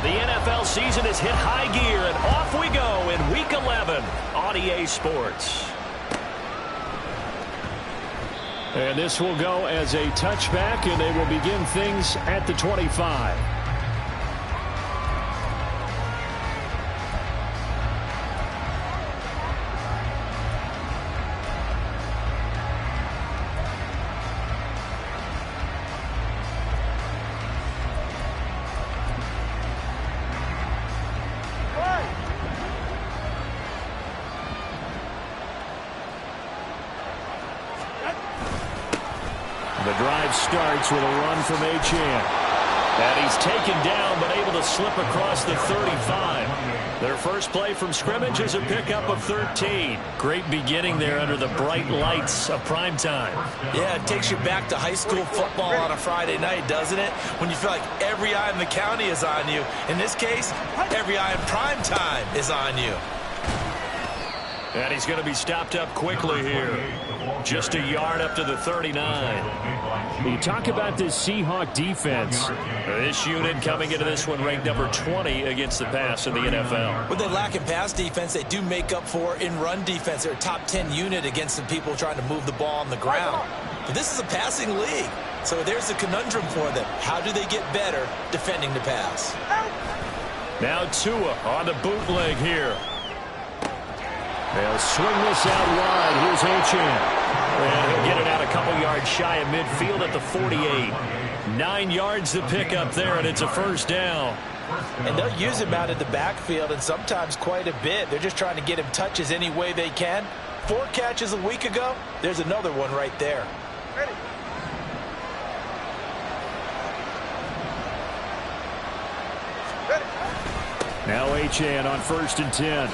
The NFL season has hit high gear, and off we go in Week 11 on EA Sports. And this will go as a touchback, and they will begin things at the 25. The drive starts with a run from Achane. And he's taken down, but able to slip across the 35. Their first play from scrimmage is a pickup of 13. Great beginning there under the bright lights of prime time. Yeah, it takes you back to high school football on a Friday night, doesn't it? When you feel like every eye in the county is on you. In this case, every eye in prime time is on you. And he's going to be stopped up quickly here. Just a yard up to the 39. You talk about this Seahawk defense. This unit coming into this one ranked number 20 against the pass in the NFL. What they lack in pass defense, they do make up for in run defense. They're a top 10 unit against the people trying to move the ball on the ground. But this is a passing league. So there's a conundrum for them. How do they get better defending the pass? Now Tua on the bootleg here. They'll swing this out wide. Here's Achane. And he'll get it out a couple yards shy of midfield at the 48. 9 yards to pick up there, and it's a first down. And they'll use him out in the backfield, and sometimes quite a bit. They're just trying to get him touches any way they can. 4 catches a week ago. There's another one right there. Ready. Now Achane on 1st and 10.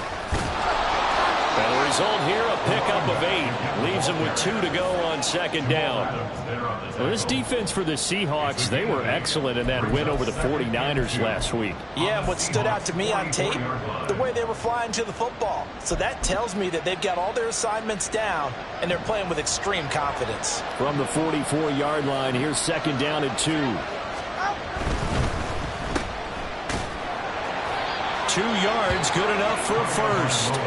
And the result here, a pickup of 8. Leaves them with 2 to go on 2nd down. Well, this defense for the Seahawks, they were excellent in that win over the 49ers last week. Yeah, and what stood out to me on tape, the way they were flying to the football. So that tells me that they've got all their assignments down, and they're playing with extreme confidence. From the 44-yard line, here's 2nd down and 2. 2 yards, good enough for a first.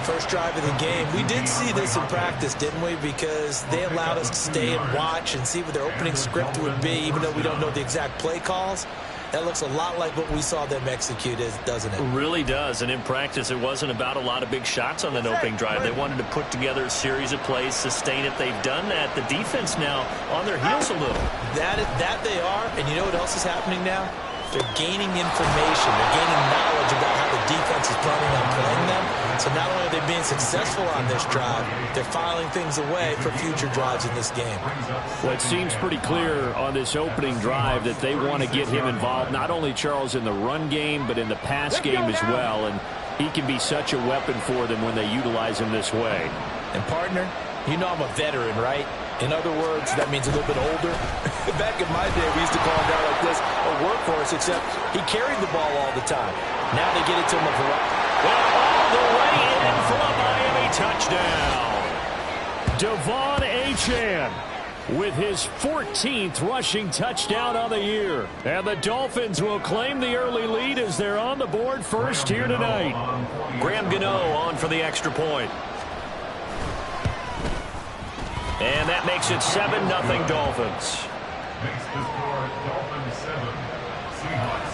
First drive of the game. We did see this in practice, didn't we? Because they allowed us to stay and watch and see what their opening script would be, even though we don't know the exact play calls. That looks a lot like what we saw them execute, doesn't it? It really does. And in practice, it wasn't about a lot of big shots on that opening drive. They wanted to put together a series of plays, sustain it. They've done that. The defense now on their heels a little. That they are. And you know what else is happening now? They're gaining information. They're gaining knowledge about how the defense is planning on playing them. So not only are they being successful on this drive, they're filing things away for future drives in this game. Well, it seems pretty clear on this opening drive that they want to get him involved, not only, Charles, in the run game, but in the pass game as well. And he can be such a weapon for them when they utilize him this way. And, partner, you know I'm a veteran, right? In other words, that means a little bit older. Back in my day, we used to call a guy like this a workhorse, except he carried the ball all the time. Now they get it to him a variety. Well, all the way in for a Miami touchdown. Devon Achane with his 14th rushing touchdown on the year. And the Dolphins will claim the early lead as they're on the board first here tonight. Graham Gano on for the extra point. And that makes it 7-0 Dolphins. Makes the score Dolphins 7, Seahawks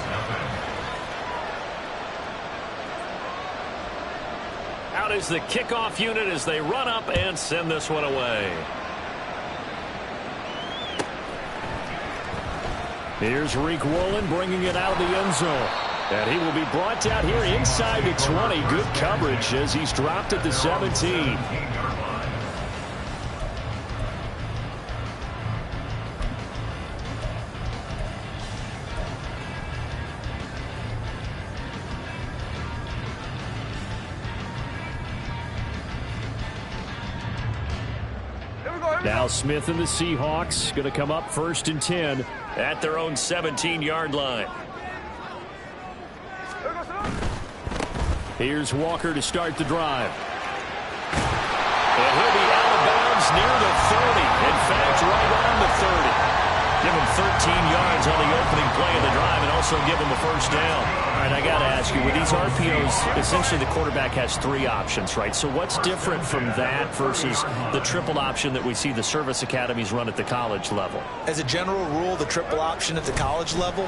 0. Out is the kickoff unit as they run up and send this one away. Here's Reek Woolen bringing it out of the end zone. And he will be brought out here inside the 20. Good coverage as he's dropped at the 17. Now Smith and the Seahawks going to come up 1st and 10 at their own 17-yard line. Here's Walker to start the drive. And he'll be out of bounds near the 30. In fact, right on the 30. Give him 13 yards on the opening play of the drive and also give him a first down. All right, I got to ask you, with these RPOs, essentially the quarterback has 3 options, right? So what's different from that versus the triple option that we see the service academies run at the college level? As a general rule, the triple option at the college level,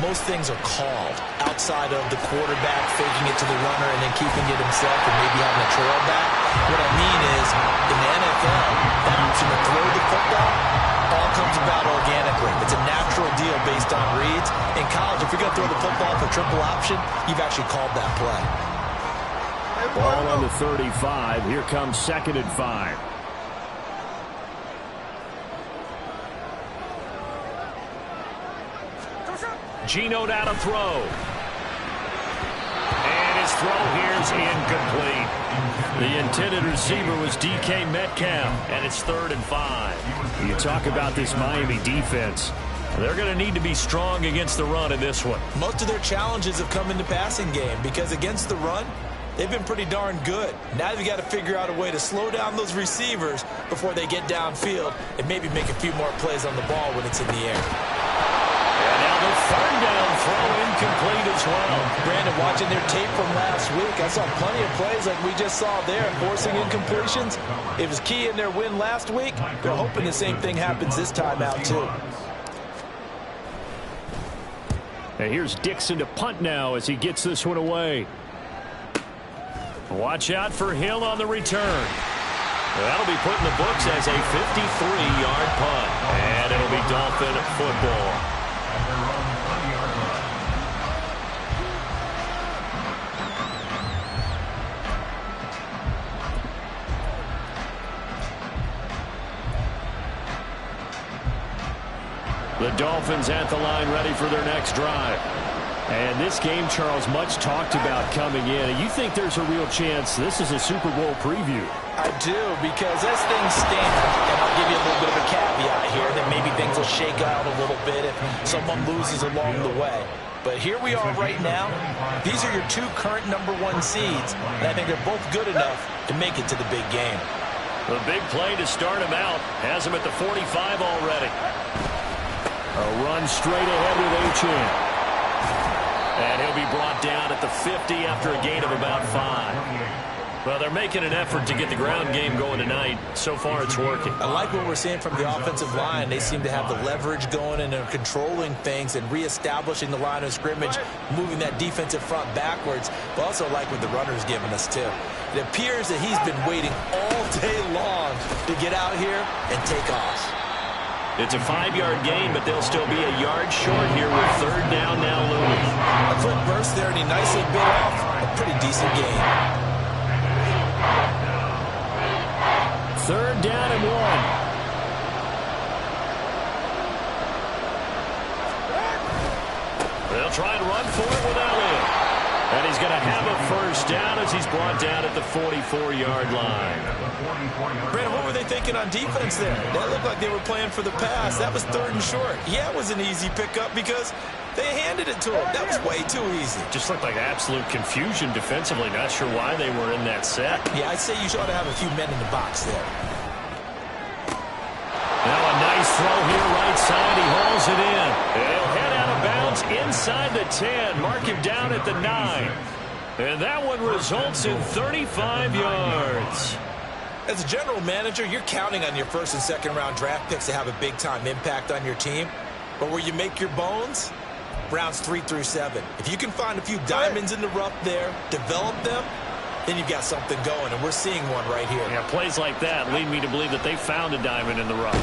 most things are called outside of the quarterback faking it to the runner and then keeping it himself and maybe having a trail back. What I mean is, in the NFL, that option to throw the football all comes about organically. It's a natural deal based on reads. In college, if you're going to throw the football for triple option, you've actually called that play. Ball on the 35. Here comes 2nd and 5. Geno down to throw. And his throw here is incomplete. The intended receiver was DK Metcalf, and it's 3rd and 5. You talk about this Miami defense. They're going to need to be strong against the run in this one. Most of their challenges have come in the passing game because against the run, they've been pretty darn good. Now they've got to figure out a way to slow down those receivers before they get downfield and maybe make a few more plays on the ball when it's in the air. And now the 3rd down throw incomplete as well. Brandon, watching their tape from last week, I saw plenty of plays like we just saw there, forcing incompletions. It was key in their win last week. They're hoping the same thing happens this time out, too. And here's Dixon to punt now as he gets this one away. Watch out for Hill on the return. That'll be put in the books as a 53-yard punt. And it'll be Dolphin football. The Dolphins at the line ready for their next drive. And this game, Charles, much talked about coming in. And you think there's a real chance this is a Super Bowl preview? I do, because as things stand, and I'll give you a little bit of a caveat here, that maybe things will shake out a little bit if someone loses along the way. But here we are right now. These are your 2 current #1 seeds, and I think they're both good enough to make it to the big game. The big play to start him out has him at the 45 already. A run straight ahead with Achane. And he'll be brought down at the 50 after a gain of about 5. Well, they're making an effort to get the ground game going tonight. So far, it's working. I like what we're seeing from the offensive line. They seem to have the leverage going and they're controlling things and reestablishing the line of scrimmage, moving that defensive front backwards. But also like what the runner's giving us, too. It appears that he's been waiting all day long to get out here and take off. It's a 5-yard gain, but they'll still be a yard short here with 3rd down now looming. A quick burst there, and he nicely bit off a pretty decent gain. 3rd down and 1. They'll try and run for it with Elliott. And he's going to have a first down as he's brought down at the 44-yard line. Brandon, what were they thinking on defense there? That looked like they were playing for the pass. That was 3rd and short. Yeah, it was an easy pickup because they handed it to him. That was way too easy. Just looked like absolute confusion defensively. Not sure why they were in that set. Yeah, I'd say you ought to have a few men in the box there. Now a nice throw here right side. He hauls it in. And he'll head out of bounds inside the 10. Mark him down at the 9. And that one results in 35 yards. As a general manager, you're counting on your 1st and 2nd round draft picks to have a big-time impact on your team. But where you make your bones, rounds 3 through 7. If you can find a few diamonds in the rough there, develop them, then you've got something going, and we're seeing one right here. Yeah, plays like that lead me to believe that they found a diamond in the rough.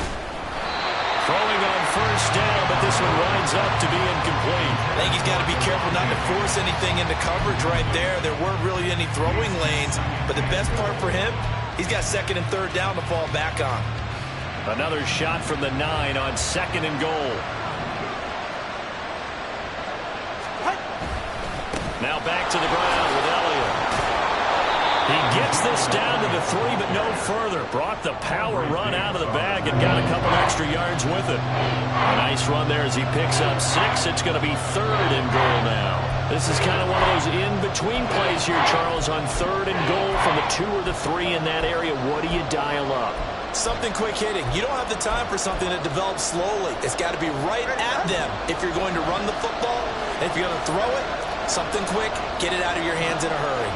Throwing on 1st down, but this one winds up to be incomplete. I think he's got to be careful not to force anything into coverage right there. There weren't really any throwing lanes, but the best part for him, he's got 2nd and 3rd down to fall back on. Another shot from the 9 on 2nd and goal. Now back to the ground with Elliott. He gets this down to the 3, but no further. Brought the power run out of the bag and got a couple extra yards with it. A nice run there as he picks up 6. It's going to be 3rd and goal now. This is kind of one of those in-between plays here, Charles, on 3rd and goal from the 2 or the 3 in that area. What do you dial up? Something quick hitting. You don't have the time for something that develops slowly. It's got to be right at them if you're going to run the football. And if you're going to throw it, something quick, get it out of your hands in a hurry.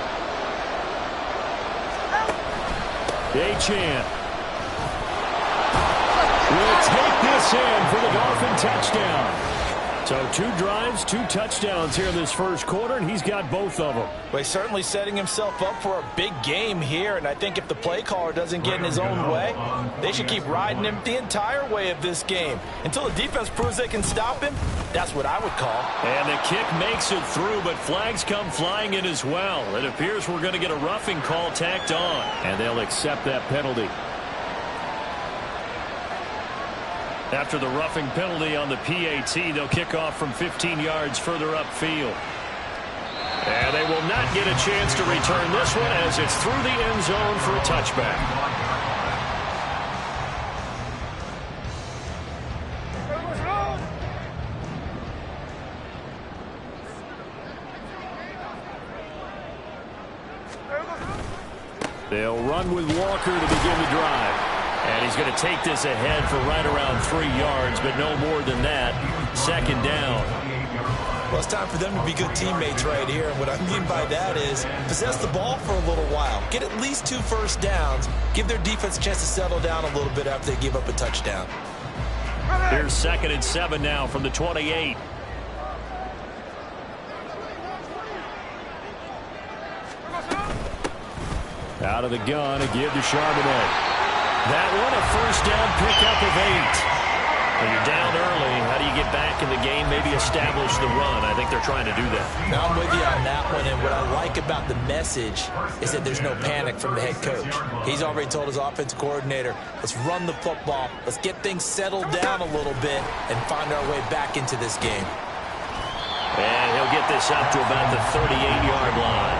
Achane will take this in for the Dolphin touchdown. So 2 drives, 2 touchdowns here in this first quarter, and he's got both of them. Well, he's certainly setting himself up for a big game here, and I think if the play caller doesn't get in his own way, they should keep riding him the entire way of this game. Until the defense proves they can stop him, that's what I would call. And the kick makes it through, but flags come flying in as well. It appears we're going to get a roughing call tacked on, and they'll accept that penalty. After the roughing penalty on the PAT, they'll kick off from 15 yards further upfield. And they will not get a chance to return this one as it's through the end zone for a touchback. They'll run with Walker to begin the drive. And he's going to take this ahead for right around 3 yards, but no more than that. Second down. Well, it's time for them to be good teammates right here. And what I mean by that is possess the ball for a little while. Get at least 2 first downs. Give their defense a chance to settle down a little bit after they give up a touchdown. Here's 2nd and 7 now from the 28. Out of the gun, a give to Charbonnet. That one, a first down pickup of 8. When you're down early, how do you get back in the game, maybe establish the run? I think they're trying to do that. Now I'm with you on that one, and what I like about the message is that there's no panic from the head coach. He's already told his offensive coordinator, let's run the football, let's get things settled down a little bit, and find our way back into this game. And he'll get this up to about the 38-yard line.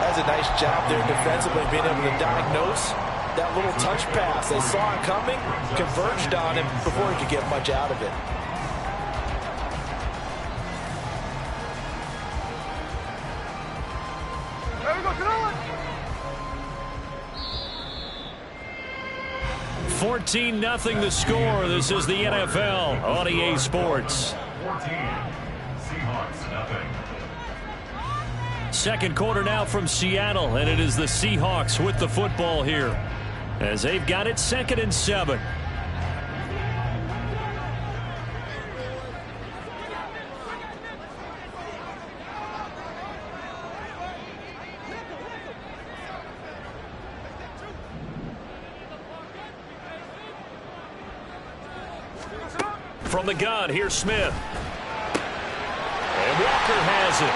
That's a nice job there defensively, being able to diagnose that little touch pass. They saw it coming, converged on him before he could get much out of it. There we go, throw it. 14-0 the score. This is the NFL on EA Sports. 14. Seahawks, nothing. Second quarter now from Seattle, and it is the Seahawks with the football here, as they've got it 2nd and 7. From the gun, here's Smith. And Walker has it.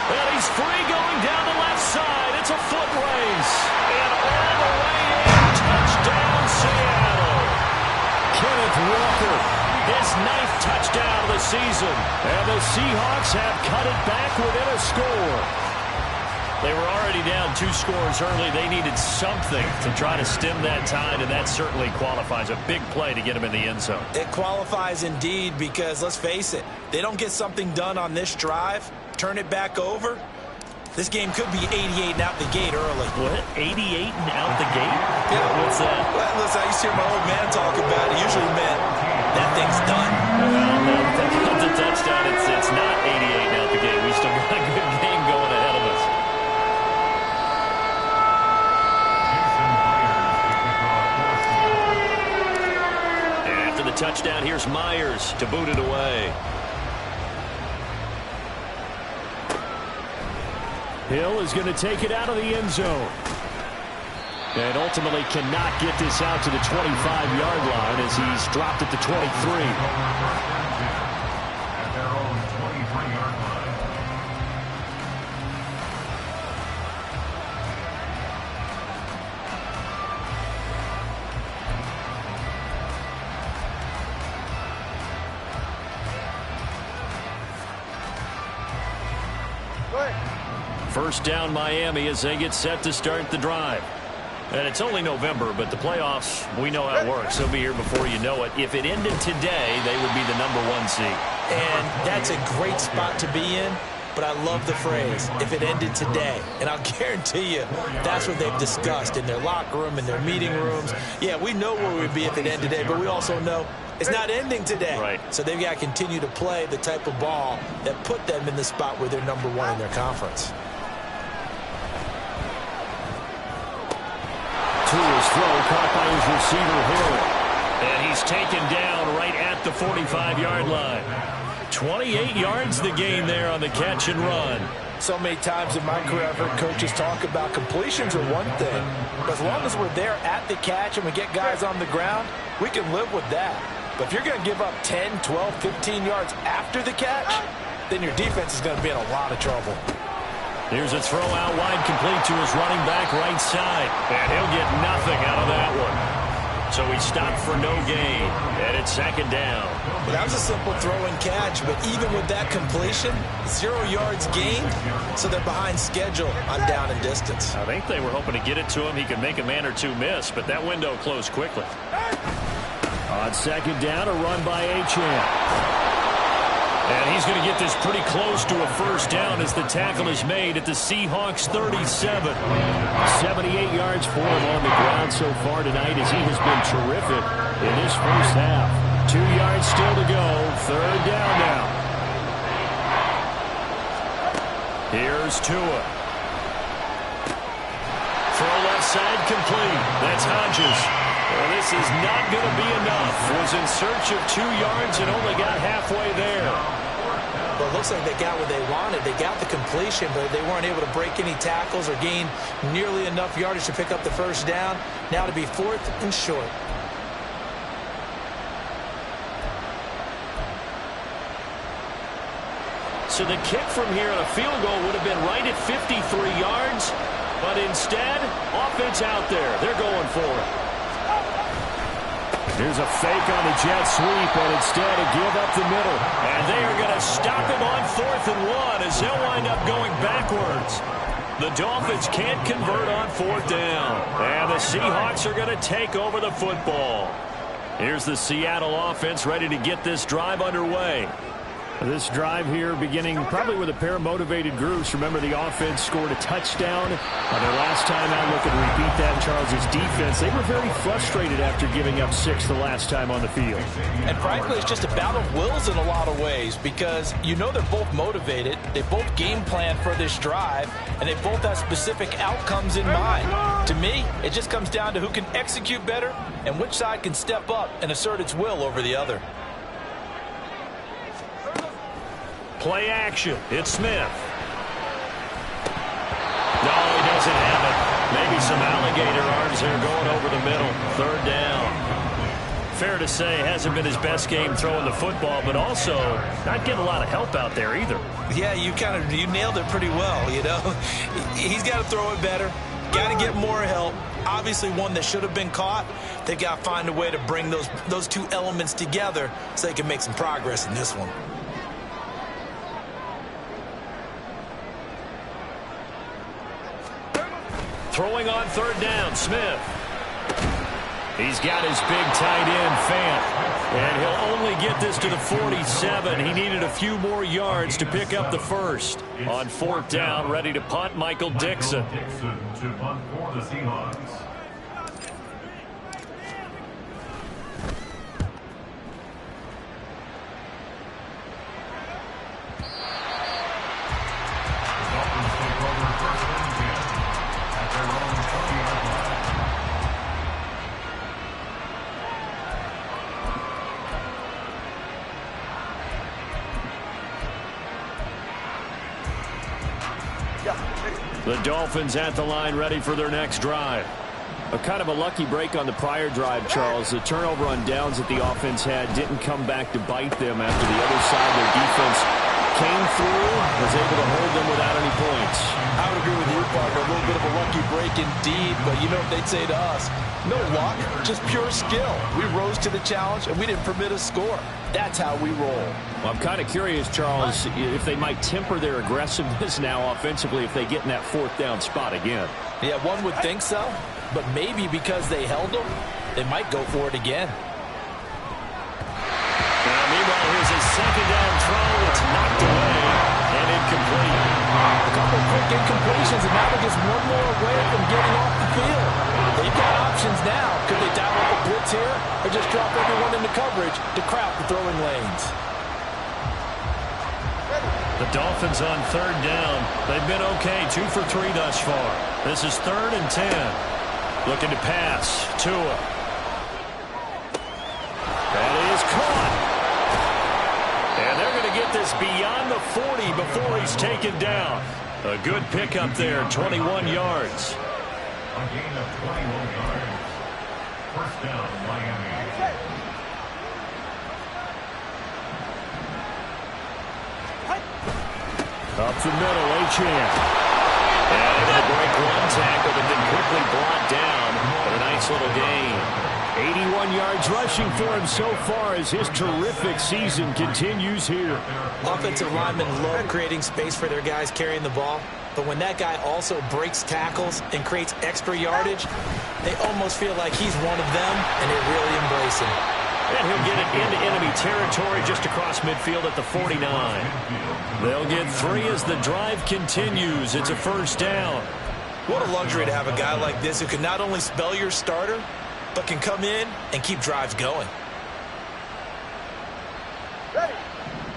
And he's free going down the left side. It's a foot race. And all the way in, touchdown Seattle. Kenneth Walker, his 9th touchdown of the season. And the Seahawks have cut it back within a score. They were already down 2 scores early. They needed something to try to stem that tide, and that certainly qualifies. A big play to get them in the end zone. It qualifies indeed because, let's face it, they don't get something done on this drive, turn it back over, this game could be 88 and out the gate early. What? 88 and out the gate? Yeah. What's that? Well, listen, I used to hear my old man talk about it. Usually meant that thing's done. Well, the touchdown, it's not 88 and out the gate. We still got a good game going ahead of us. And after the touchdown, here's Myers to boot it away. Hill is going to take it out of the end zone. And ultimately cannot get this out to the 25-yard line as he's dropped it to 23. At their own 23-yard line. First down Miami as they get set to start the drive. And it's only November, but the playoffs, we know how it works. They'll be here before you know it. If it ended today, they would be the #1 seed. And that's a great spot to be in but I love the phrase, if it ended today. And I'll guarantee you that's what they've discussed in their locker room, in their meeting rooms. Yeah, we know where we'd be if it ended today, but we also know it's not ending today. Right. So they've got to continue to play the type of ball that put them in the spot where they're #1 in their conference. To his throw, caught by his receiver Hill. And he's taken down right at the 45-yard line. 28 yards the gain there on the catch and run. So many times in my career, I've heard coaches talk about completions are one thing. But as long as we're there at the catch and we get guys on the ground, we can live with that. But if you're going to give up 10, 12, 15 yards after the catch, then your defense is going to be in a lot of trouble. Here's a throw out wide, complete to his running back right side. And he'll get nothing out of that one. So he stopped for no gain. And it's 2nd down. Well, that was a simple throw and catch, but even with that completion, 0 yards gained, so they're behind schedule on down and distance. I think they were hoping to get it to him. He could make a man or two miss, but that window closed quickly. On 2nd down, a run by Achane. And he's going to get this pretty close to a 1st down as the tackle is made at the Seahawks 37. 78 yards for him on the ground so far tonight as he has been terrific in this first half. 2 yards still to go. 3rd down now. Here's Tua. Throw left side complete. That's Hodges. Well, this is not going to be enough. Was in search of 2 yards and only got halfway there. Well, it looks like they got what they wanted. They got the completion, but they weren't able to break any tackles or gain nearly enough yardage to pick up the 1st down. Now to be 4th and short. So the kick from here on a field goal would have been right at 53 yards, but instead, offense out there. They're going for it. Here's a fake on the jet sweep, and instead a give up the middle. And they are going to stop him on 4th and 1 as they'll wind up going backwards. The Dolphins can't convert on 4th down. And the Seahawks are going to take over the football. Here's the Seattle offense ready to get this drive underway. This drive here beginning probably with a pair of motivated groups. Remember, the offense scored a touchdown on their last time out. Looking to repeat that. Charles' defense, they were very frustrated after giving up 6 the last time on the field. And frankly, it's just a battle of wills in a lot of ways because you know they're both motivated. They both game plan for this drive, and they both have specific outcomes in mind. To me, it just comes down to who can execute better and which side can step up and assert its will over the other. Play action. It's Smith. No, he doesn't have it. Maybe some alligator arms there going over the middle. 3rd down. Fair to say, hasn't been his best game throwing the football, but also not getting a lot of help out there either. Yeah, you nailed it pretty well, you know. He's got to throw it better. Got to get more help. Obviously one that should have been caught. They've got to find a way to bring those two elements together so they can make some progress in this one. Throwing on 3rd down, Smith. He's got his big tight end, Fant. And he'll only get this to the 47. He needed a few more yards to pick up the 1st. On 4th down, ready to punt, Michael Dixon. Dixon to punt for the Seahawks. The Dolphins at the line ready for their next drive. A kind of a lucky break on the prior drive, Charles. The turnover on downs that the offense had didn't come back to bite them after the other side. Their defense came through, was able to hold them without any points. I would agree with you, Parker. A little bit of a lucky break indeed, but you know what they'd say to us? No luck, just pure skill. We rose to the challenge, and we didn't permit a score. That's how we roll. Well, I'm kind of curious, Charles, if they might temper their aggressiveness now offensively if they get in that 4th down spot again. Yeah, one would think so, but maybe because they held them, they might go for it again. Now, meanwhile, here's a 2nd down throw. It's knocked away and incomplete. incompletions, and now they're just one more away from getting off the field. They've got options now. Could they dial up a blitz here or just drop everyone into coverage to crowd the throwing lanes? The Dolphins on third down. They've been okay, 2 for 3 thus far. This is 3rd and 10. Looking to pass. Tua. That is caught. And they're going to get this beyond the 40 before he's taken down. A good pickup there, 21 yards. A gain of 21 yards. First down, Miami. Up the middle, Achane. And able to break one tackle, but then quickly brought down for a nice little gain. 81 yards rushing for him so far as his terrific season continues here. Offensive linemen love creating space for their guys carrying the ball, but when that guy also breaks tackles and creates extra yardage, they almost feel like he's one of them, and they really embrace him. And he'll get it into enemy territory just across midfield at the 49. They'll get 3 as the drive continues. It's a first down. What a luxury to have a guy like this who can not only spell your starter, but can come in and keep drives going.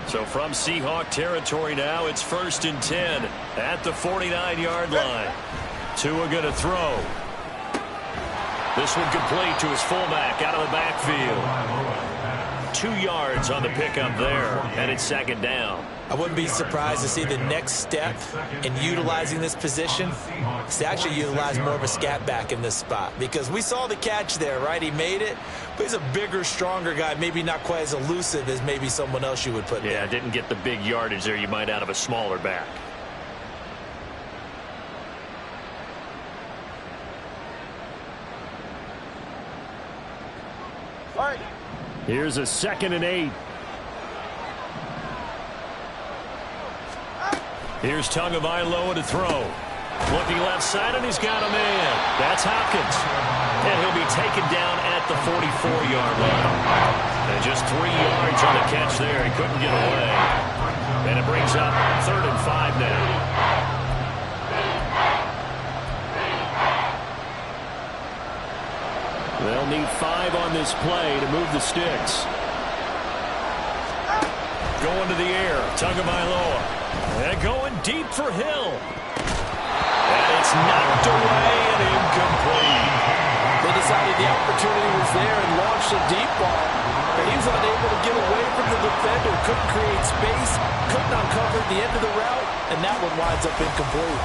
So from Seahawk territory now, it's 1st and 10 at the 49-yard line. Tua going to throw. This one complete to his fullback out of the backfield. 2 yards on the pickup there, and it's 2nd down. I wouldn't be surprised to see the next step in utilizing this position is to actually utilize more of a scat back in this spot, because we saw the catch there, right? He made it, but he's a bigger, stronger guy, maybe not quite as elusive as maybe someone else you would put there. Yeah, didn't get the big yardage there you might out of a smaller back. All right. Here's a 2nd and 8. Here's Tagovailoa to throw. Looking left side, and he's got a man. That's Hopkins. And he'll be taken down at the 44-yard line. And just 3 yards on the catch there. He couldn't get away. And it brings up 3rd and 5 now. They'll need 5 on this play to move the sticks. Going to the air, Tagovailoa. And going deep for Hill. And it's knocked away and incomplete. They decided the opportunity was there and launched a deep ball, but he was unable to get away from the defender, couldn't create space, couldn't uncover the end of the route, and that one winds up incomplete.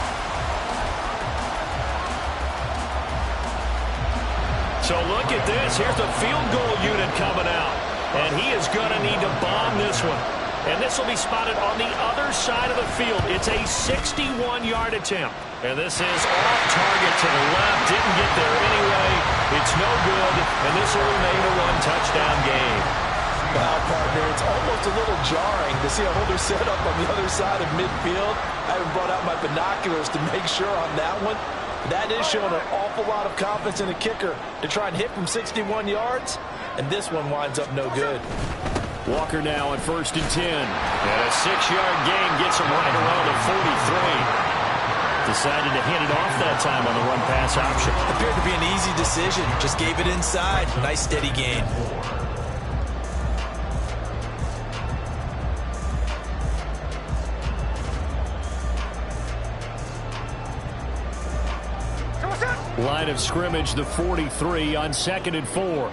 So look at this. Here's the field goal unit coming out. And he is going to need to bomb this one. And this will be spotted on the other side of the field. It's a 61-yard attempt. And this is off target to the left. Didn't get there anyway. It's no good. And this will remain a 1-touchdown game. Well, partner, it's almost a little jarring to see a holder set up on the other side of midfield. I haven't brought out my binoculars to make sure on that one. That is showing an awful lot of confidence in a kicker to try and hit from 61 yards, and this one winds up no good. Walker now at 1st and 10. And a 6-yard gain gets him right around the 43. Decided to hand it off that time on the run-pass option. Appeared to be an easy decision. Just gave it inside. Nice steady gain. Line of scrimmage, the 43 on 2nd and 4.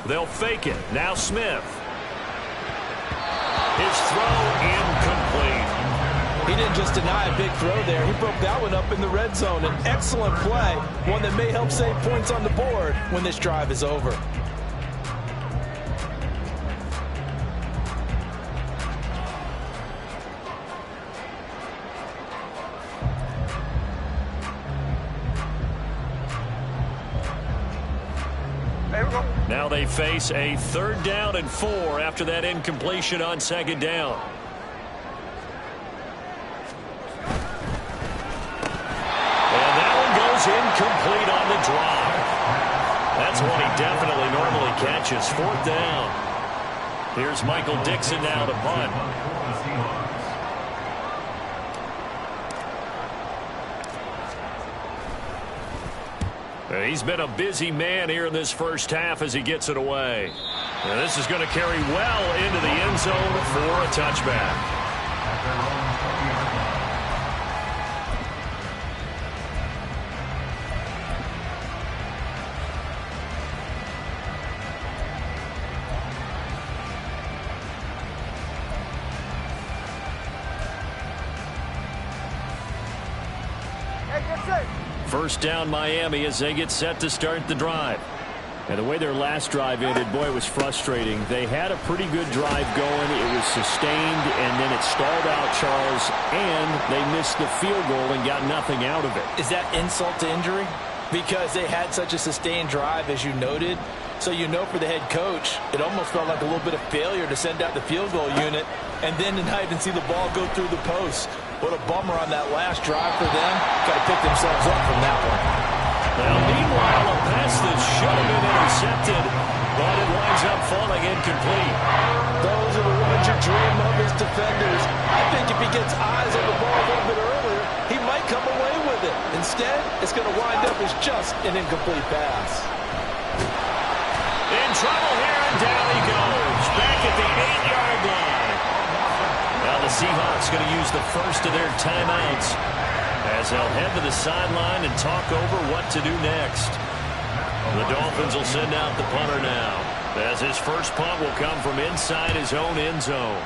They'll fake it. Now Smith. His throw incomplete. He didn't just deny a big throw there. He broke that one up in the red zone. An excellent play. One that may help save points on the board when this drive is over. Now they face a 3rd down and 4 after that incompletion on 2nd down. And that one goes incomplete on the drop. That's one he definitely normally catches. 4th down. Here's Michael Dixon now to punt. He's been a busy man here in this first half as he gets it away. And this is going to carry well into the end zone for a touchback. First down Miami as they get set to start the drive. And the way their last drive ended, boy, it was frustrating. They had a pretty good drive going. It was sustained, and then it stalled out, Charles, and they missed the field goal and got nothing out of it. Is that insult to injury? Because they had such a sustained drive, as you noted. So you know for the head coach, it almost felt like a little bit of failure to send out the field goal unit and then to not even see the ball go through the post. What a bummer on that last drive for them. Got to pick themselves up from that one. Now, meanwhile, a pass that should have been intercepted, but it winds up falling incomplete. Those are the ones you dream of as defenders. I think if he gets eyes on the ball a little bit earlier, he might come away with it. Instead, it's going to wind up as just an incomplete pass. In trouble here, and down he goes. Back at the 8-yard line. Now the Seahawks going to use the first of their timeouts as they'll head to the sideline and talk over what to do next. The Dolphins will send out the punter now, as his first punt will come from inside his own end zone.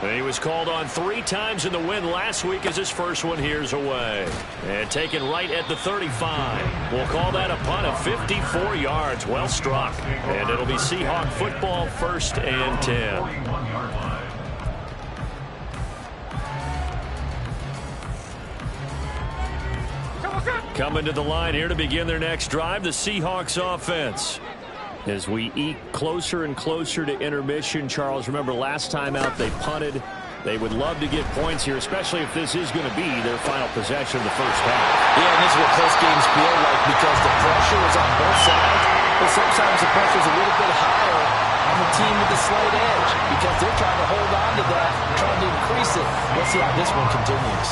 And he was called on 3 times in the win last week as his first one here's away. And taken right at the 35. We'll call that a punt of 54 yards. Well struck. And it'll be Seahawk football, 1st and 10. Coming to the line here to begin their next drive, the Seahawks offense. As we eke closer and closer to intermission, Charles, remember last time out they punted. They would love to get points here, especially if this is going to be their final possession of the first half. Yeah, and this is what close games feel like because the pressure is on both sides, but sometimes the pressure is a little bit higher on the team with the slight edge because they're trying to hold on to that, trying to increase it. Let's see how this one continues.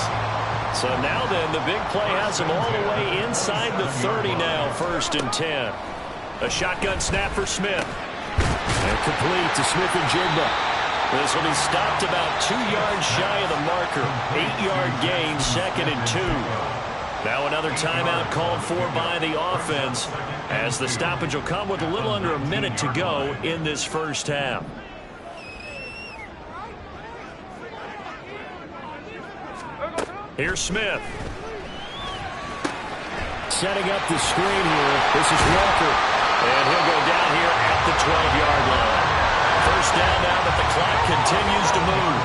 So now then, the big play has him all the way inside the 30 now, 1st and 10. A shotgun snap for Smith. And complete to Smith and Jigba. This will be stopped about 2 yards shy of the marker. 8-yard gain, 2nd and 2. Now another timeout called for by the offense as the stoppage will come with a little under a minute to go in this first half. Here's Smith. Setting up the screen here. This is Walker. And he'll go down here at the 12-yard line. First down now that the clock continues to move.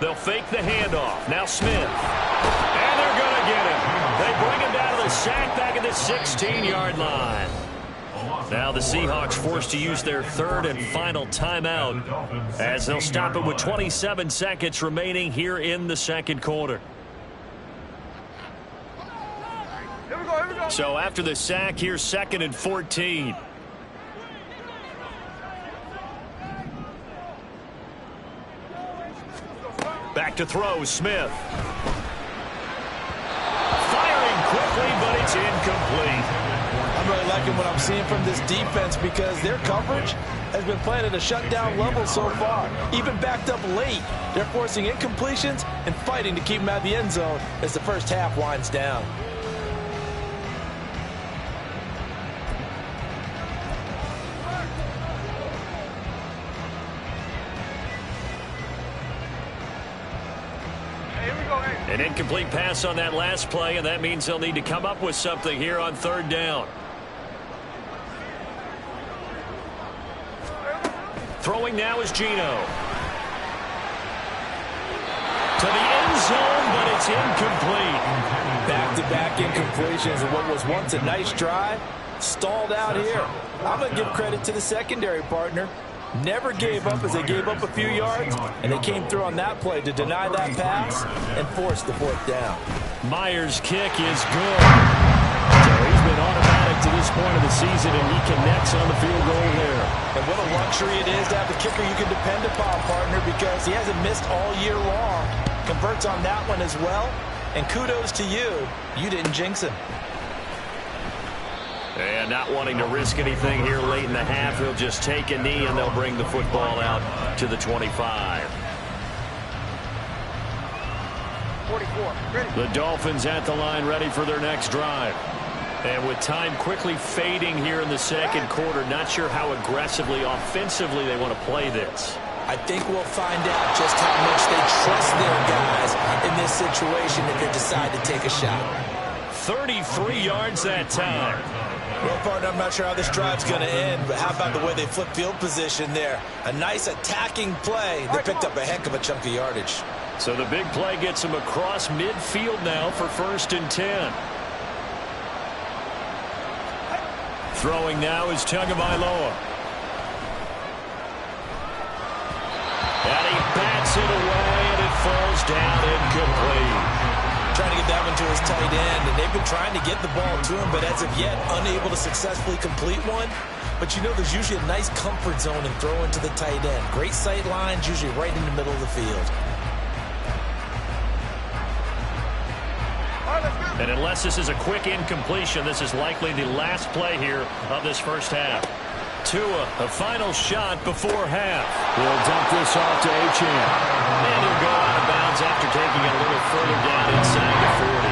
They'll fake the handoff. Now Smith. And they're going to get him. They bring him down to the sack back at the 16-yard line. Now the Seahawks forced to use their 3rd and final timeout as they'll stop it with 27 seconds remaining here in the 2nd quarter. Here we go. So after the sack, here's 2nd and 14. Back to throw, Smith. Firing quickly, but it's incomplete. I'm really liking what I'm seeing from this defense because their coverage has been playing at a shutdown level so far. Even backed up late, they're forcing incompletions and fighting to keep them out of the end zone as the first half winds down. An incomplete pass on that last play, and that means they'll need to come up with something here on 3rd down. Throwing now is Geno. To the end zone, but it's incomplete. Back-to-back incompletions of what was once a nice drive, stalled out here. I'm going to give credit to the secondary partner. Never gave up as they gave up a few yards, and they came through on that play to deny that pass and force the 4th down. Myers' kick is good. So he's been automatic to this point of the season, and he connects on the field goal there. And what a luxury it is to have a kicker you can depend upon, partner, because he hasn't missed all year long. Converts on that one as well. And kudos to you. You didn't jinx him. And not wanting to risk anything here late in the half, he'll just take a knee, and they'll bring the football out to the 25. 44. Ready. The Dolphins at the line, ready for their next drive. And with time quickly fading here in the second quarter, not sure how aggressively, offensively they want to play this. I think we'll find out just how much they trust their guys in this situation if they decide to take a shot. 33 yards that time. Well, partner, I'm not sure how this drive's going to end, but how about the way they flip field position there? A nice attacking play. They picked up a heck of a chunk of yardage. So the big play gets them across midfield now for 1st and 10. Throwing now is Tagovailoa. And he bats it away, and it falls down incomplete. Trying to get that one to his tight end, and they've been trying to get the ball to him, but as of yet, unable to successfully complete one. But you know there's usually a nice comfort zone in throwing to the tight end. Great sight lines, usually right in the middle of the field. And unless this is a quick incompletion, this is likely the last play here of this first half. Tua, a final shot before half. He'll dump this off to Achane. And he'll go out of bounds after taking it a little further down inside the 40.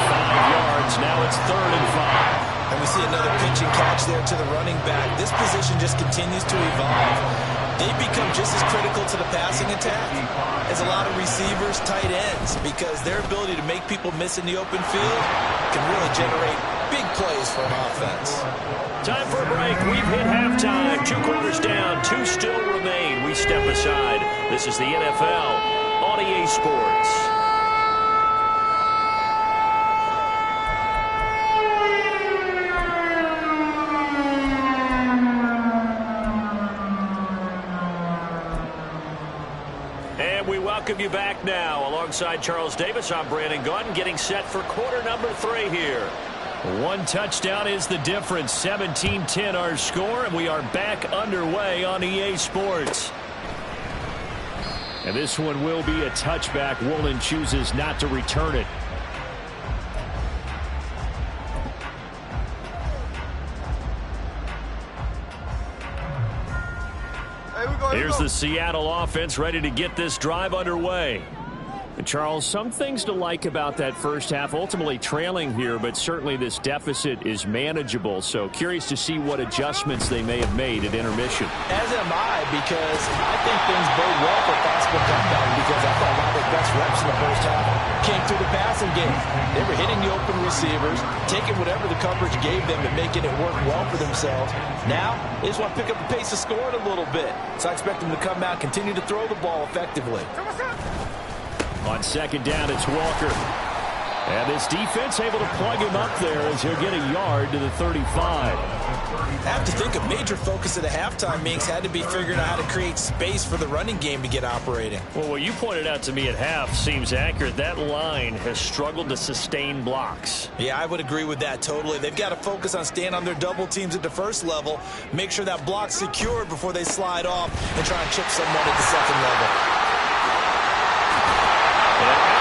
5 yards, now it's 3rd and 5. And we see another pitch and catch there to the running back. This position just continues to evolve. They become just as critical to the passing attack as a lot of receivers, tight ends, because their ability to make people miss in the open field can really generate big plays for an offense. Time for a break. We've hit halftime. 2 quarters down, 2 still remain. We step aside. This is the NFL on EA Sports. And we welcome you back now. Alongside Charles Davis, I'm Brandon Gaudin, getting set for quarter number 3 here. 1 touchdown is the difference. 17-10 our score, and we are back underway on EA Sports. And this one will be a touchback. Woolen chooses not to return it. Here's the Seattle offense ready to get this drive underway. And Charles, some things to like about that first half, ultimately trailing here, but certainly this deficit is manageable. So curious to see what adjustments they may have made at intermission. As am I, because I think things bode well for possible comeback, because I thought a lot of their best reps in the first half came through the passing game. They were hitting the open receivers, taking whatever the coverage gave them and making it work well for themselves. Now, they just want to pick up the pace of scoring a little bit. So I expect them to come out, continue to throw the ball effectively. On 2nd down, it's Walker. And this defense able to plug him up there as he'll get a yard to the 35. I have to think a major focus at the halftime meetings had to be figuring out how to create space for the running game to get operating. Well, what you pointed out to me at half seems accurate. That line has struggled to sustain blocks. Yeah, I would agree with that totally. They've got to focus on staying on their double teams at the first level, make sure that block's secured before they slide off and try and chip someone at the second level.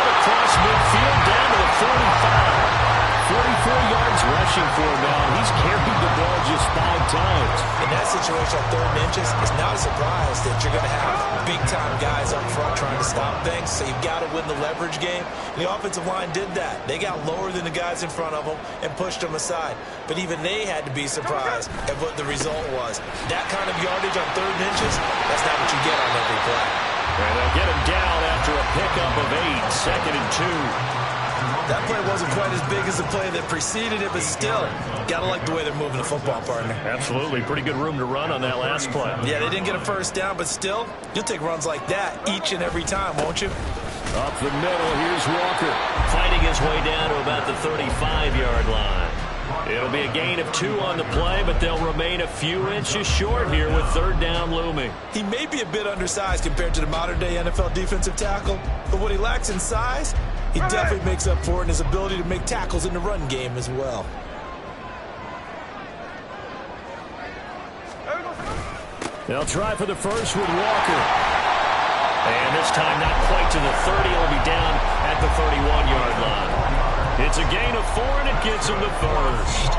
Across midfield down to the 45. 44 yards rushing for him now. He's carried the ball just 5 times. In that situation on 3rd and inches, it's not a surprise that you're going to have big-time guys up front trying to stop things, so you've got to win the leverage game. And the offensive line did that. They got lower than the guys in front of them and pushed them aside. But even they had to be surprised at what the result was. That kind of yardage on 3rd and inches, that's not what you get on every play. And they'll get him down after a pickup of 8, 2nd and 2. That play wasn't quite as big as the play that preceded it, but still, got to like the way they're moving the football, partner. Absolutely. Pretty good room to run on that last play. Yeah, they didn't get a first down, but still, you'll take runs like that each and every time, won't you? Up the middle, here's Walker. Fighting his way down to about the 35-yard line. It'll be a gain of 2 on the play, but they'll remain a few inches short here with third down looming. He may be a bit undersized compared to the modern-day NFL defensive tackle, but what he lacks in size, he definitely makes up for it in his ability to make tackles in the run game as well. They'll try for the first with Walker. And this time not quite to the 30. It'll be down at the 31-yard line. It's a gain of 4, and it gets him the first.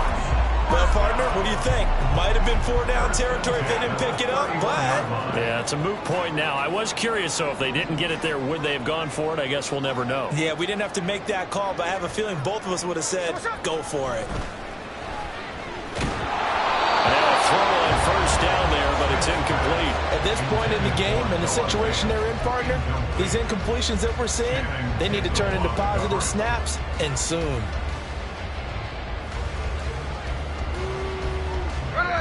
Well, partner, what do you think? Might have been 4-down territory if they didn't pick it up, but... Yeah, it's a moot point now. I was curious, so if they didn't get it there, would they have gone for it? I guess we'll never know. Yeah, we didn't have to make that call, but I have a feeling both of us would have said, go for it. Throw on first down there, but it's incomplete. At this point in the game and the situation they're in, partner, these incompletions that we're seeing, they need to turn into positive snaps, and soon.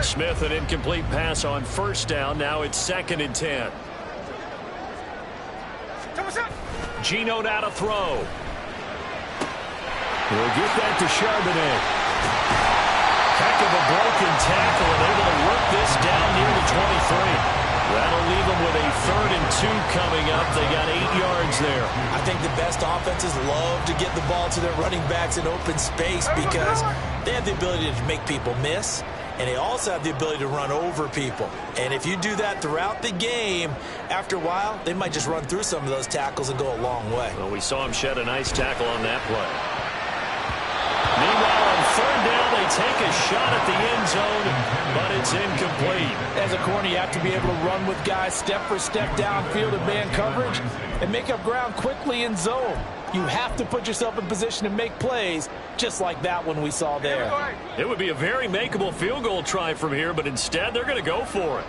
Smith, an incomplete pass on first down. Now it's 2nd and 10. Gino now to throw. He'll get that to Charbonnet. Heck of a broken tackle and able to work this down near the 23. That'll leave them with a 3rd and 2 coming up. They got 8 yards there. I think the best offenses love to get the ball to their running backs in open space because they have the ability to make people miss, and they also have the ability to run over people. And if you do that throughout the game, after a while, they might just run through some of those tackles and go a long way. Well, we saw him shed a nice tackle on that play. Meanwhile, on 3rd down, they take a shot at the end zone, but it's incomplete. As a corner, you have to be able to run with guys step for step downfield in man coverage and make up ground quickly in zone. You have to put yourself in position to make plays, just like that one we saw there. It would be a very makeable field goal try from here, but instead they're going to go for it.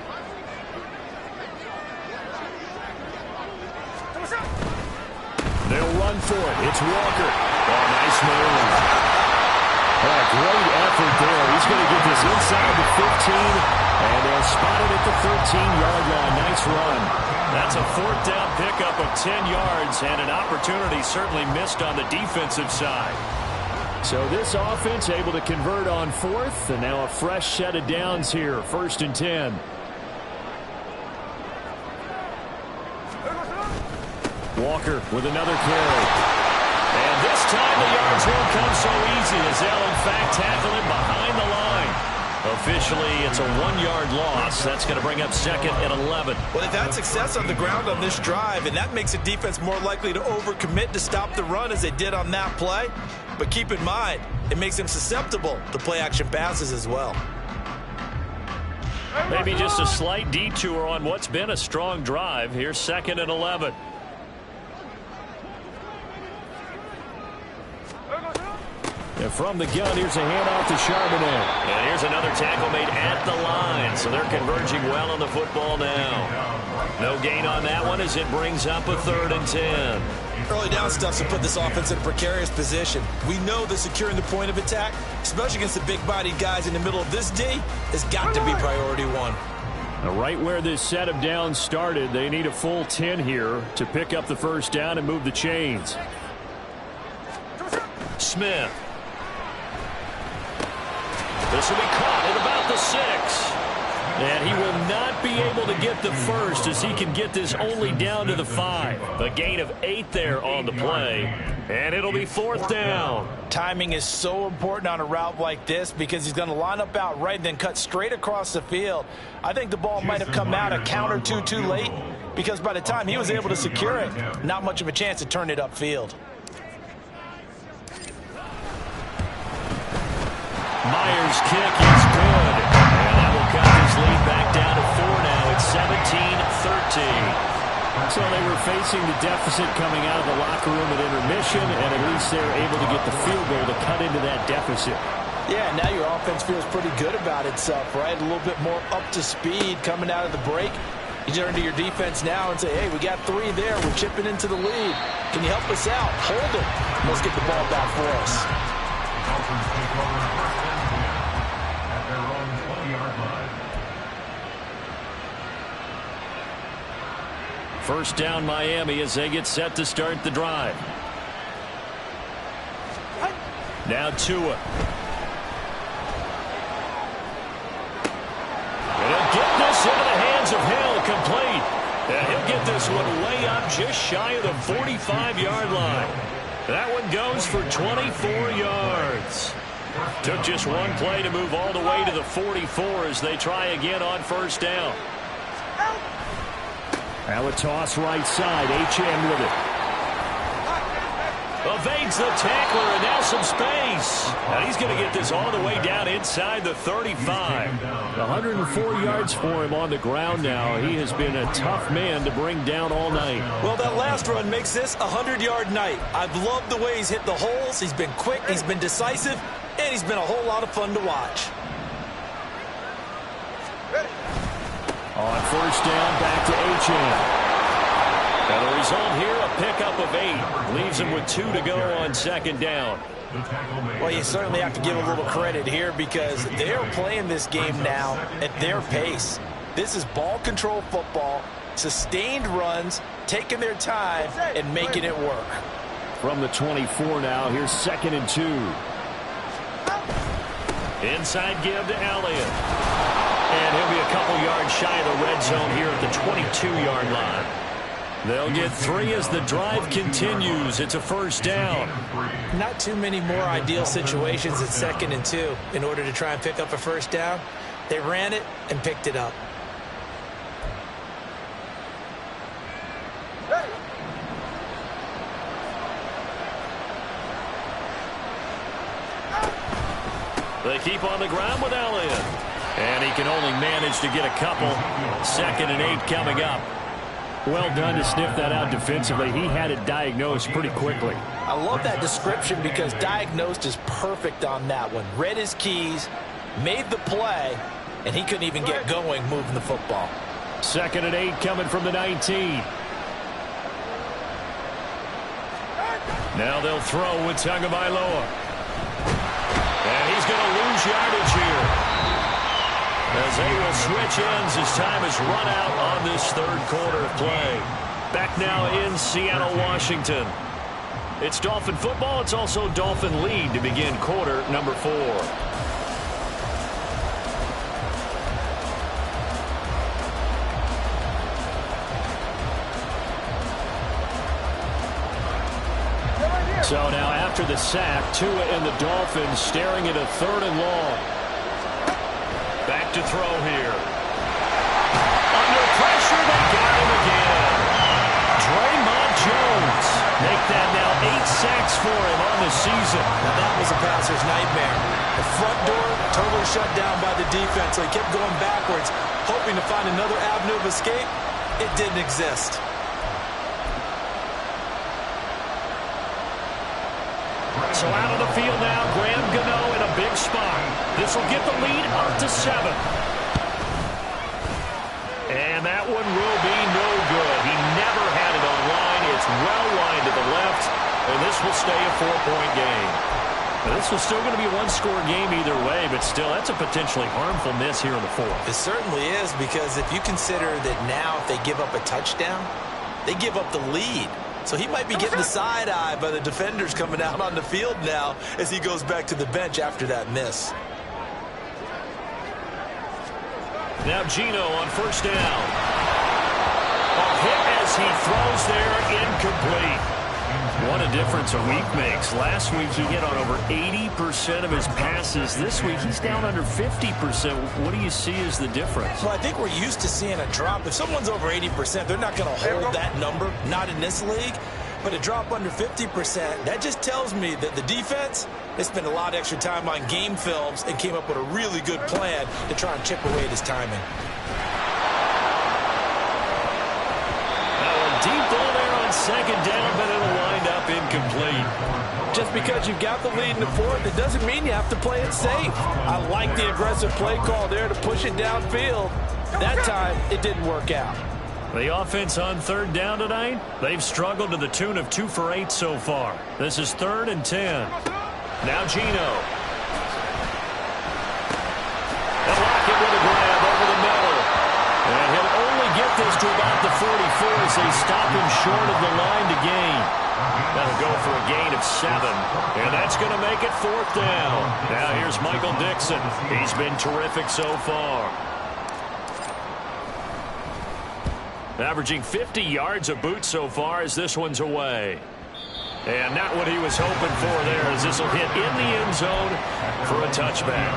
They'll run for it. It's Walker. Oh, nice move. Great effort there. He's going to get this inside the 15, and they'll spot it at the 13-yard line. Nice run. That's a 4th down pickup of 10 yards, and an opportunity certainly missed on the defensive side. So this offense able to convert on 4th, and now a fresh set of downs here. 1st and 10. Walker with another carry. And this time the yards won't come so easy as they'll, in fact, tackle it behind the line. Officially, it's a 1-yard loss. That's going to bring up 2nd and 11. Well, they've had success on the ground on this drive, and that makes a defense more likely to overcommit to stop the run as they did on that play. But keep in mind, it makes them susceptible to play-action passes as well. Maybe just a slight detour on what's been a strong drive. Here's 2nd and 11. And from the gun, here's a handoff to Charbonnet. And here's another tackle made at the line. So they're converging well on the football now. No gain on that one as it brings up a 3rd and 10. Early down stuff to put this offense in a precarious position. We know that securing the point of attack, especially against the big-bodied guys in the middle of this D, has got to be priority 1. Now, right where this set of downs started, they need a full 10 here to pick up the first down and move the chains. Smith. This will be caught at about the 6. And he will not be able to get the first as he can get this only down to the 5. A gain of 8 there on the play. And it'll be 4th down. Timing is so important on a route like this because he's going to line up out right and then cut straight across the field. I think the ball might have come out a count or two too late because by the time he was able to secure it, not much of a chance to turn it upfield. Myers' kick is good. And that will cut his lead back down to 4 now. It's 17-13. So they were facing the deficit coming out of the locker room at intermission, and at least they were able to get the field goal to cut into that deficit. Yeah, now your offense feels pretty good about itself, right? A little bit more up to speed coming out of the break. You turn to your defense now and say, hey, we got 3 there. We're chipping into the lead. Can you help us out? Hold it. Let's get the ball back for us. First down Miami as they get set to start the drive. Now Tua. It's into the hands of Hill, complete. And he'll get this one way up just shy of the 45-yard line. That one goes for 24 yards. Took just one play to move all the way to the 44 as they try again on first down. Now a toss right side. H.M. with it. Evades the tackler, and now some space. And he's going to get this all the way down inside the 35. 104 yards for him on the ground now. He has been a tough man to bring down all night. Well, that last run makes this a 100-yard night. I've loved the way he's hit the holes. He's been quick, he's been decisive, and he's been a whole lot of fun to watch. On first down, back to H.M. And the result here, a pickup of 8. Leaves him with 2 to go on second down. Well, you certainly have to give a little credit here because they're playing this game now at their pace. This is ball control football, sustained runs, taking their time, and making it work. From the 24 now, here's 2nd and 2. Inside give to Elliott. And he'll be a couple yards shy of the red zone here at the 22-yard line. They'll get 3 as the drive continues. It's a first down. Not too many more ideal situations at 2nd and 2 in order to try and pick up a first down. They ran it and picked it up. They keep on the ground with Elliott. And he can only manage to get a couple. 2nd and 8 coming up. Well done to sniff that out defensively. He had it diagnosed pretty quickly. I love that description because diagnosed is perfect on that one. Read his keys, made the play, and he couldn't even get going moving the football. 2nd and 8 coming from the 19. Now they'll throw with Tagovailoa. And he's going to lose yardage here, as they will switch ends as time has run out on this third quarter of play. Back now in Seattle, Washington. It's Dolphin football. It's also Dolphin lead to begin quarter number 4. So now after the sack, Tua and the Dolphins staring at a 3rd and long. Back to throw here. Under pressure, they got him again. Draymond Jones. Make that now 8 sacks for him on the season. Now that was a passer's nightmare. The front door totally shut down by the defense, so he kept going backwards, hoping to find another avenue of escape. It didn't exist. So out of the field now, Graham Gano in a big spot. This will get the lead up to 7. And that one will be no good. He never had it on line. It's well wide to the left, and this will stay a 4-point game. Now, this was still going to be a one-score game either way, but still, that's a potentially harmful miss here in the 4th. It certainly is, because if you consider that now if they give up a touchdown, they give up the lead. So he might be getting the side-eye by the defenders coming out on the field now as he goes back to the bench after that miss. Now Gino on first down. A hit as he throws there, incomplete. What a difference a week makes. Last week he hit on over 80% of his passes. This week he's down under 50%. What do you see as the difference? Well, I think we're used to seeing a drop. If someone's over 80%, they're not going to hold that number, not in this league. But a drop under 50%, that just tells me that the defense, they spent a lot of extra time on game films and came up with a really good plan to try and chip away at his timing. Now a deep ball there on second down, but it'll wind up incomplete. Just because you've got the lead in the 4th, it doesn't mean you have to play it safe. I like the aggressive play call there to push it downfield. That time, it didn't work out. The offense on third down tonight, they've struggled to the tune of 2 for 8 so far. This is 3rd and 10. Now Gino. They'll lock it with a grab over the middle. And he'll only get this to about the 44 as they stop him short of the line to gain. That'll go for a gain of 7. And that's going to make it 4th down. Now here's Michael Dixon. He's been terrific so far. Averaging 50 yards a boot so far as this one's away. And not what he was hoping for there, as this will hit in the end zone for a touchback.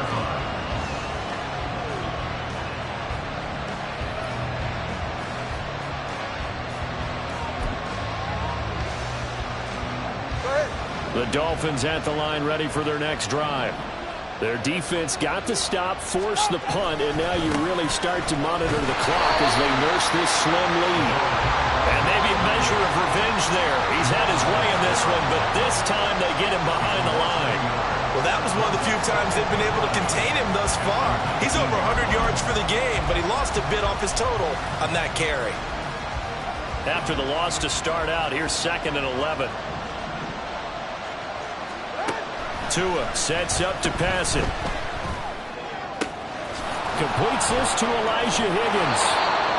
The Dolphins at the line ready for their next drive. Their defense got the stop, forced the punt, and now you really start to monitor the clock as they nurse this slim lead. And maybe a measure of revenge there. He's had his way in this one, but this time they get him behind the line. Well, that was one of the few times they've been able to contain him thus far. He's over 100 yards for the game, but he lost a bit off his total on that carry. After the loss to start out, here's 2nd and 11. Tua sets up to pass it. Completes this to Elijah Higgins.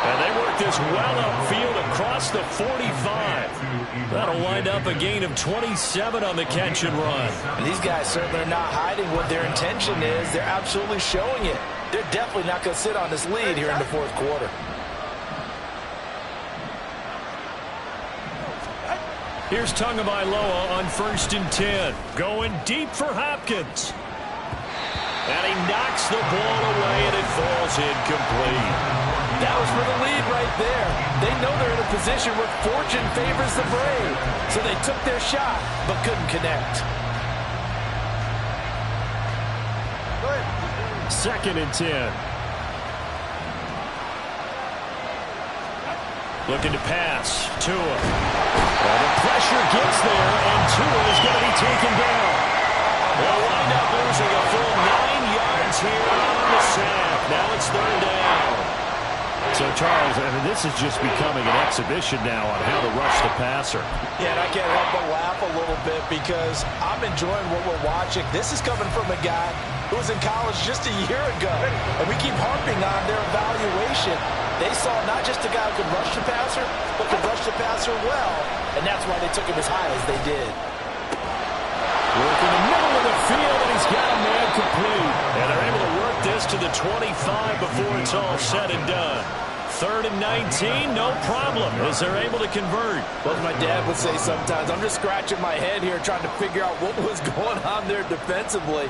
And they work this well upfield across the 45. That'll wind up a gain of 27 on the catch and run. And these guys certainly are not hiding what their intention is. They're absolutely showing it. They're definitely not going to sit on this lead here in the fourth quarter. Here's Tagovailoa on 1st and 10. Going deep for Hopkins. And he knocks the ball away, and it falls incomplete. That was for the lead right there. They know they're in a position where fortune favors the brave. So they took their shot, but couldn't connect. 2nd and 10. Looking to pass. Tua. Well, the pressure gets there, and Tua is going to be taken down. They'll wind up losing a full 9 yards here on the sack. Now it's 3rd down. So, Charles, I mean, this is just becoming an exhibition now on how to rush the passer. Yeah, and I can't help but laugh a little bit because I'm enjoying what we're watching. This is coming from a guy who was in college just a year ago, and we keep harping on their evaluation. They saw not just a guy who could rush the passer, but could rush the passer well, and that's why they took him as high as they did. Work in the middle of the field, and he's got a man complete. And they're able to work this to the 25 before it's all said and done. 3rd and 19, no problem, as they're able to convert. Well, as my dad would say sometimes, I'm just scratching my head here trying to figure out what was going on there defensively.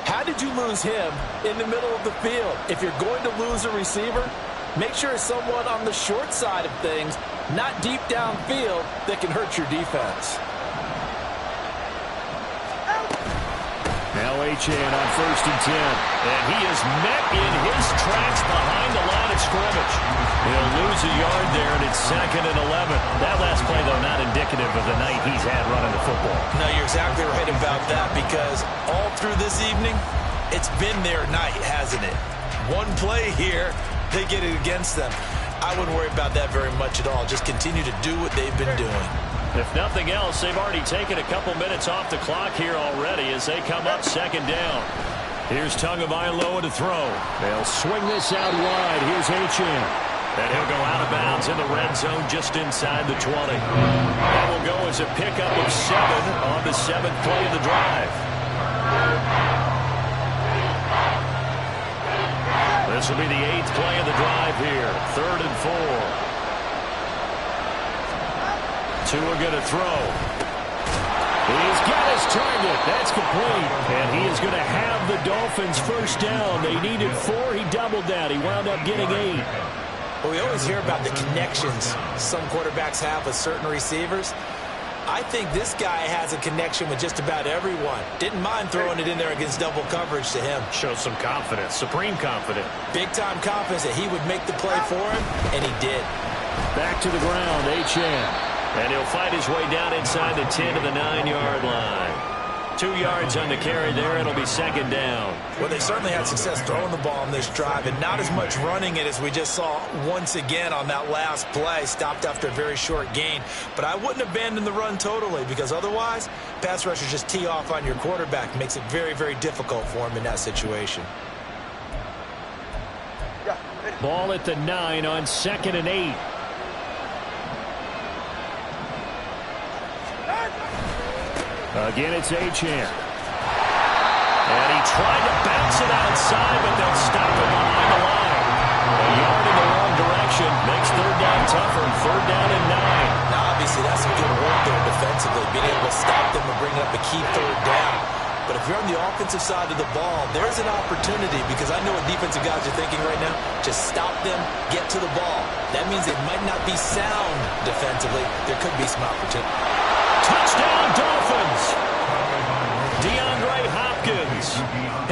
How did you lose him in the middle of the field? If you're going to lose a receiver, make sure it's someone on the short side of things, not deep downfield, that can hurt your defense. Now Achane on 1st and 10. And he is met in his tracks behind the line of scrimmage. He'll lose a yard there, and it's 2nd and 11. That last play, though, not indicative of the night he's had running the football. No, you're exactly right about that, because all through this evening, it's been their night, hasn't it? One play here, they get it against them. I wouldn't worry about that very much at all. Just continue to do what they've been doing. If nothing else, they've already taken a couple minutes off the clock here already as they come up 2nd down. Here's Tagovailoa to throw. They'll swing this out wide. Here's Achane. And he'll go out of bounds in the red zone just inside the 20. That will go as a pickup of 7 on the 7th play of the drive. This will be the 8th play of the drive here. 3rd and 4. Tua going to throw. He's got his target. That's complete. And he is going to have the Dolphins first down. They needed 4. He doubled that. He wound up getting 8. Well, we always hear about the connections some quarterbacks have with certain receivers. I think this guy has a connection with just about everyone. Didn't mind throwing it in there against double coverage to him. Shows some confidence, supreme confidence. Big-time confidence that he would make the play for him, and he did. Back to the ground, Achane. And he'll fight his way down inside the 10 to the 9-yard line. 2 yards on the carry there. It'll be 2nd down. Well, they certainly had success throwing the ball on this drive, and not as much running it as we just saw once again on that last play. Stopped after a very short gain. But I wouldn't abandon the run totally, because otherwise, pass rushers just tee off on your quarterback. Makes it very, very difficult for him in that situation. Ball at the 9 on 2nd and 8. Again, it's Achane. And he tried to bounce it outside, but they'll stop him behind the line. A yard in the wrong direction makes 3rd down tougher. 3rd down and 9. Now, obviously, that's some good work there defensively, being able to stop them and bring up a key 3rd down. But if you're on the offensive side of the ball, there's an opportunity, because I know what defensive guys are thinking right now. Just stop them, get to the ball. That means it might not be sound defensively. There could be some opportunity. Touchdown, Dolphins! DeAndre Hopkins,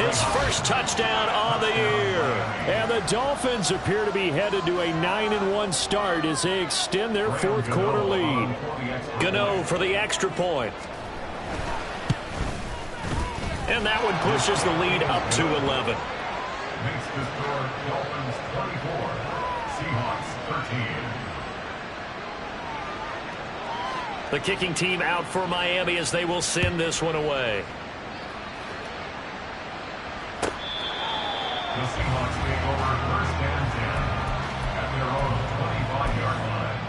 his first touchdown on the year. And the Dolphins appear to be headed to a 9-1 start as they extend their 4th quarter lead. Gano for the extra point. And that one pushes the lead up to 11. Makes the score Dolphins 24, Seahawks 13. The kicking team out for Miami as they will send this one away. The Seahawks take over 1st and 10 at their own 25-yard line.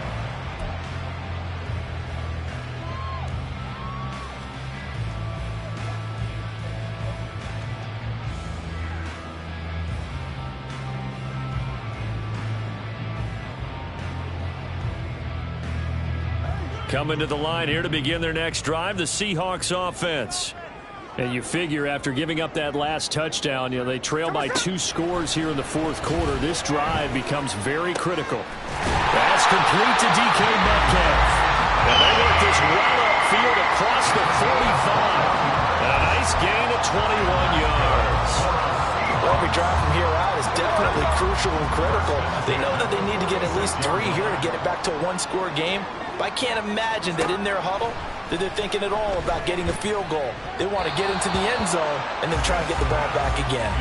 Coming to the line here to begin their next drive, the Seahawks offense. And you figure after giving up that last touchdown, they trail by 2 scores here in the 4th quarter. This drive becomes very critical. That's complete to DK Metcalf. And they work this well upfield across the 45. And a nice gain of 21 yards. Well, every drive from here out is definitely crucial and critical. They know that they need to get at least 3 here to get it back to a 1-score game. But I can't imagine that in their huddle that they're thinking at all about getting a field goal. They want to get into the end zone and then try and get the ball back again.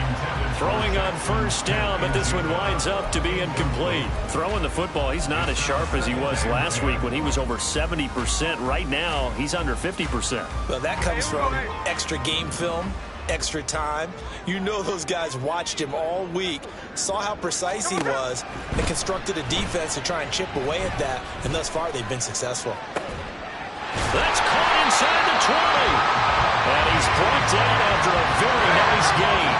Throwing on 1st down, but this one winds up to be incomplete. Throwing the football, he's not as sharp as he was last week when he was over 70%. Right now, he's under 50%. Well, that comes from extra game film, extra time. You know those guys watched him all week, saw how precise he was, and constructed a defense to try and chip away at that, and thus far they've been successful. That's caught inside the 20. And he's brought down after a very nice gain.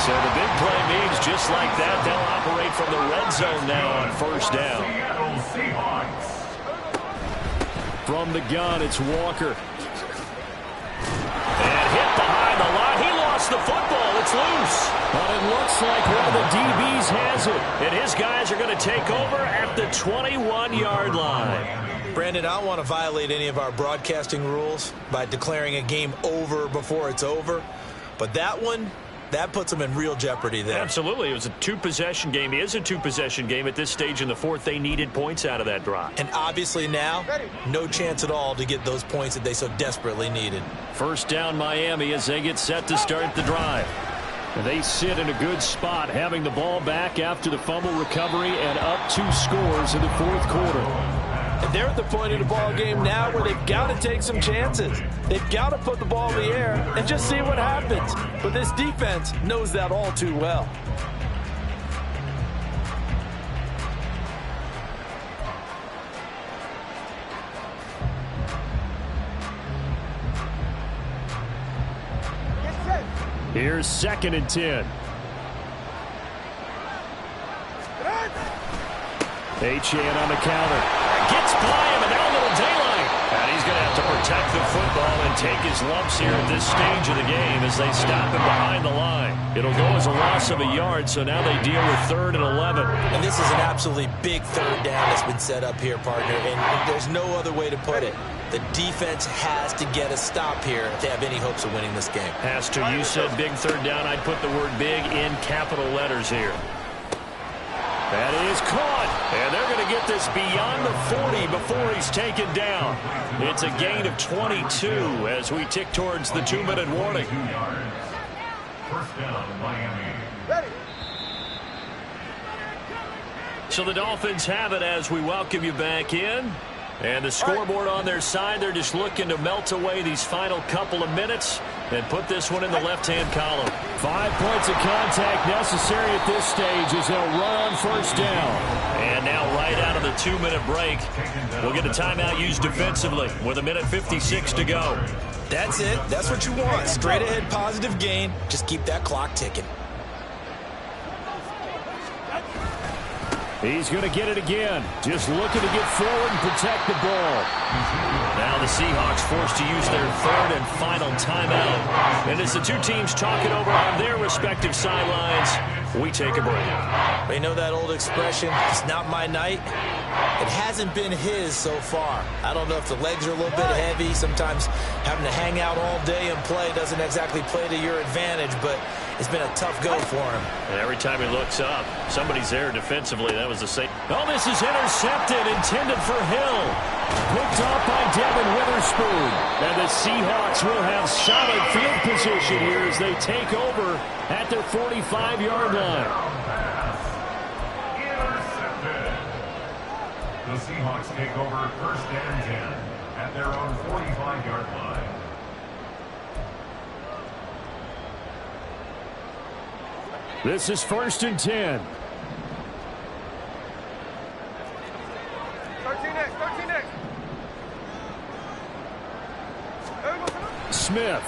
So the big play means just like that, they'll operate from the red zone now on 1st down. Seattle Seahawks. From the gun, it's Walker. And hit behind the line. He lost the football. It's loose. But it looks like one of the DBs has it. And his guys are going to take over at the 21-yard line. Brandon, I don't want to violate any of our broadcasting rules by declaring a game over before it's over. But that one, that puts them in real jeopardy there. Absolutely. It was a 2-possession game. It is a 2-possession game at this stage in the 4th. They needed points out of that drive. And obviously now, no chance at all to get those points that they so desperately needed. 1st down Miami as they get set to start the drive. And they sit in a good spot, having the ball back after the fumble recovery and up 2 scores in the 4th quarter. And they're at the point of the ball game now where they've got to take some chances. They've got to put the ball in the air and just see what happens. But this defense knows that all too well. Here's 2nd and 10. Achane on the counter. Gets by him, and now a little daylight. And he's going to have to protect the football and take his lumps here at this stage of the game as they stop him behind the line. It'll go as a loss of a yard, so now they deal with 3rd and 11. And this is an absolutely big 3rd down that's been set up here, partner, and there's no other way to put it. The defense has to get a stop here if they have any hopes of winning this game. Has to. You said big 3rd down. I'd put the word big in capital letters here. That is caught, and they're going to get this beyond the 40 before he's taken down. It's a gain of 22 as we tick towards the 2-minute warning. 2 yards. 1st down, Miami. So the Dolphins have it as we welcome you back in. And the scoreboard on their side, they're just looking to melt away these final couple of minutes and put this one in the left-hand column. 5 points of contact necessary at this stage as they'll run on 1st down. And now right out of the 2-minute break, we'll get a timeout used defensively with 1:56 to go. That's it. That's what you want. Straight ahead positive gain. Just keep that clock ticking. He's going to get it again. Just looking to get forward and protect the ball. Now the Seahawks forced to use their third and final timeout. And as the two teams talk it over on their respective sidelines, we take a break. You know that old expression, it's not my night? It hasn't been his so far. I don't know if the legs are a little bit heavy. Sometimes having to hang out all day and play doesn't exactly play to your advantage, but it's been a tough go for him. And every time he looks up, somebody's there defensively. That was the same. Oh, this is intercepted, intended for Hill. Picked off by Devin Witherspoon. And the Seahawks will have solid field position here as they take over at their 45-yard line. Intercepted. The Seahawks take over first and 10 at their own 45-yard line. This is first and 10. 13X. Smith.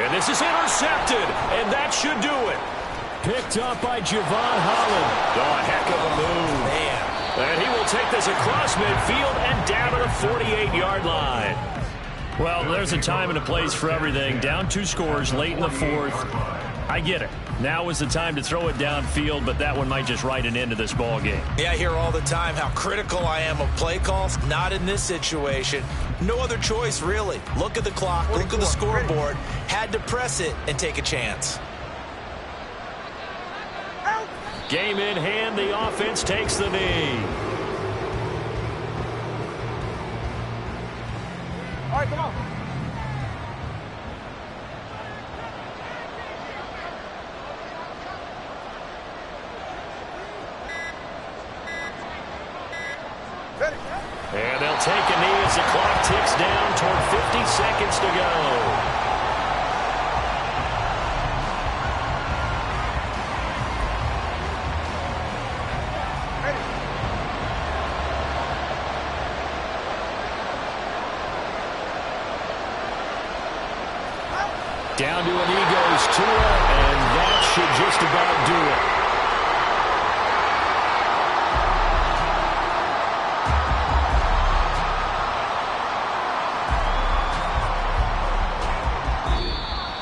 And this is intercepted, and that should do it. Picked up by Javon Holland. Oh, a heck of a move. Man. And he will take this across midfield and down at the 48-yard line. Well, there's a time and a place for everything. Down 2 scores late in the fourth. I get it. Now is the time to throw it downfield, but that one might just write an end to this ball game. Yeah, I hear all the time how critical I am of play calls. Not in this situation. No other choice, really. Look at the clock. Look at the scoreboard. Had to press it and take a chance. Game in hand. The offense takes the knee. All right, come on. Ready. And they'll take a knee as the clock ticks down toward 50 seconds to go. Down to an Eagles Tua, and that should just about do it.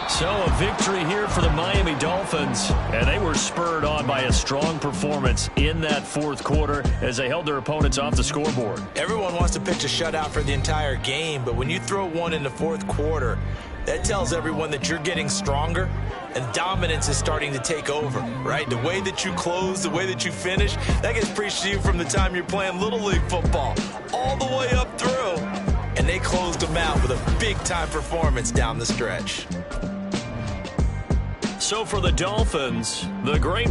So a victory here for the Miami Dolphins, and they were spurred on by a strong performance in that fourth quarter as they held their opponents off the scoreboard. Everyone wants to pitch a shutout for the entire game, but when you throw one in the fourth quarter, that tells everyone that you're getting stronger and dominance is starting to take over, right? The way that you close, the way that you finish, that gets preached to you from the time you're playing Little League football all the way up through. And they closed them out with a big-time performance down the stretch. So for the Dolphins, the great